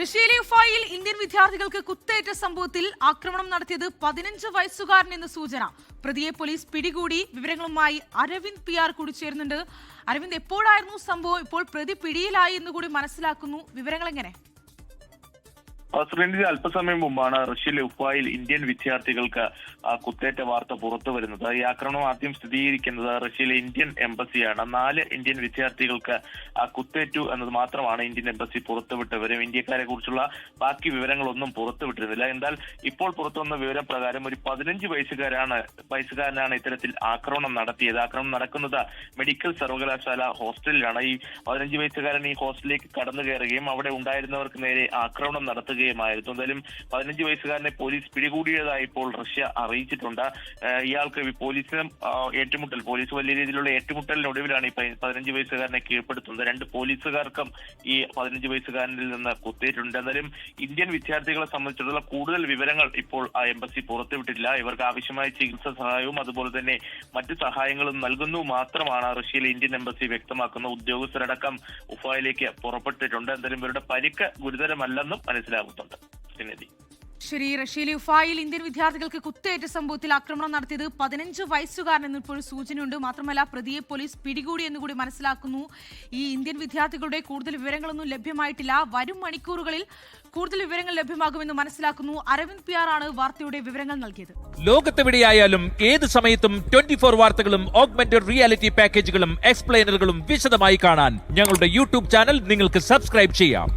റഷ്യയിലെ ഉഫായിൽ ഇന്ത്യൻ വിദ്യാർത്ഥികൾക്ക് കുത്തേറ്റ സംഭവത്തിൽ ആക്രമണം നടത്തിയത് 15 വയസ്സുകാരൻ എന്ന് സൂചന. പ്രതിയെ പോലീസ് പിടികൂടി. വിവരങ്ങളുമായി അരവിന്ദ് PR കൂടി ചേരുന്നുണ്ട്. അരവിന്ദ്, എപ്പോഴായിരുന്നു സംഭവം? ഇപ്പോൾ പ്രതി പിടിയിലായി എന്ന് കൂടി മനസ്സിലാക്കുന്നു. വിവരങ്ങൾ എങ്ങനെ? ശ്രീനിധി, അല്പസമയം മുമ്പാണ് റഷ്യയിലെ ഉഫായിൽ ഇന്ത്യൻ വിദ്യാർത്ഥികൾക്ക് കുത്തേറ്റ വാർത്ത പുറത്തു വരുന്നത്. ഈ ആക്രമണം ആദ്യം സ്ഥിരീകരിക്കുന്നത് റഷ്യയിലെ ഇന്ത്യൻ എംബസിയാണ്. 4 ഇന്ത്യൻ വിദ്യാർത്ഥികൾക്ക് കുത്തേറ്റു എന്നത് മാത്രമാണ് ഇന്ത്യൻ എംബസി പുറത്തുവിട്ട വിവരം. ഇന്ത്യക്കാരെ കുറിച്ചുള്ള ബാക്കി വിവരങ്ങളൊന്നും പുറത്തുവിട്ടിരുന്നില്ല. എന്നാൽ ഇപ്പോൾ പുറത്തുവന്ന വിവരം പ്രകാരം ഒരു 15 വയസ്സുകാരനാണ് ഇത്തരത്തിൽ ആക്രമണം നടത്തിയത്. ആക്രമണം നടക്കുന്നത് മെഡിക്കൽ സർവകലാശാല ഹോസ്റ്റലിലാണ്. ഈ 15 വയസ്സുകാരൻ ഈ ഹോസ്റ്റലിലേക്ക് കടന്നു കയറുകയും അവിടെ ഉണ്ടായിരുന്നവർക്ക് നേരെ ആക്രമണം നടത്തുകയുമായിരുന്നു. എന്തായാലും 15 വയസ്സുകാരനെ പോലീസ് പിടികൂടിയതായി ഇപ്പോൾ റഷ്യ അറിയിച്ചിട്ടുണ്ട്. ഇയാൾക്ക് പോലീസ് വലിയ രീതിയിലുള്ള ഏറ്റുമുട്ടലിനൊടുവിലാണ് ഈ 15 വയസ്സുകാരനെ കീഴ്പ്പെടുത്തുന്നത്. 2 പോലീസുകാർക്കും ഈ 15 വയസ്സുകാരനിൽ നിന്ന് കുത്തേറ്റിട്ടുണ്ട്. എന്നാലും ഇന്ത്യൻ വിദ്യാർത്ഥികളെ സംബന്ധിച്ചിടത്തോളം കൂടുതൽ വിവരങ്ങൾ ഇപ്പോൾ ആ എംബസി പുറത്തുവിട്ടിട്ടില്ല. ഇവർക്ക് ആവശ്യമായ ചികിത്സാ സഹായവും അതുപോലെ തന്നെ മറ്റു സഹായങ്ങളും നൽകുന്നു മാത്രമാണ് റഷ്യയിലെ ഇന്ത്യൻ എംബസി വ്യക്തമാക്കുന്ന. ഉദ്യോഗസ്ഥരടക്കം ഉഫായിലേക്ക് പുറപ്പെട്ടിട്ടുണ്ട്. എന്തായാലും ഇവരുടെ പരിക്ക് ഗുരുതരമല്ലെന്നും മനസ്സിലാകുന്നുണ്ട്. ശരി, റഷ്യയിലെ ഉഫായിൽ ഇന്ത്യൻ വിദ്യാർത്ഥികൾക്ക് കുത്തേറ്റ സംഭവത്തിൽ ആക്രമണം നടത്തിയത് 15 വയസ്സുകാരൻ എന്നിപ്പോൾ സൂചനയുണ്ട്. മാത്രമല്ല, പ്രതിയെ പോലീസ് പിടികൂടി എന്നുകൂടി മനസ്സിലാക്കുന്നു. ഈ ഇന്ത്യൻ വിദ്യാർത്ഥികളുടെ കൂടുതൽ വിവരങ്ങളൊന്നും ലഭ്യമായിട്ടില്ല. വരും മണിക്കൂറുകളിൽ കൂടുതൽ വിവരങ്ങൾ ലഭ്യമാകുമെന്ന് മനസ്സിലാക്കുന്നു. അരവിന്ദ് PR ആണ് വാർത്തയുടെ വിവരങ്ങൾ നൽകിയത്. ലോകത്തെവിടെയായാലും ഏത് സമയത്തും 24 വാർത്തകളും ഓഗ്മെന്റഡ് റിയാലിറ്റി പാക്കേജുകളും എക്സ്പ്ലെയിനറുകളും വിശദമായി കാണാൻ ഞങ്ങളുടെ YouTube ചാനൽ നിങ്ങൾക്ക് സബ്സ്ക്രൈബ് ചെയ്യാം.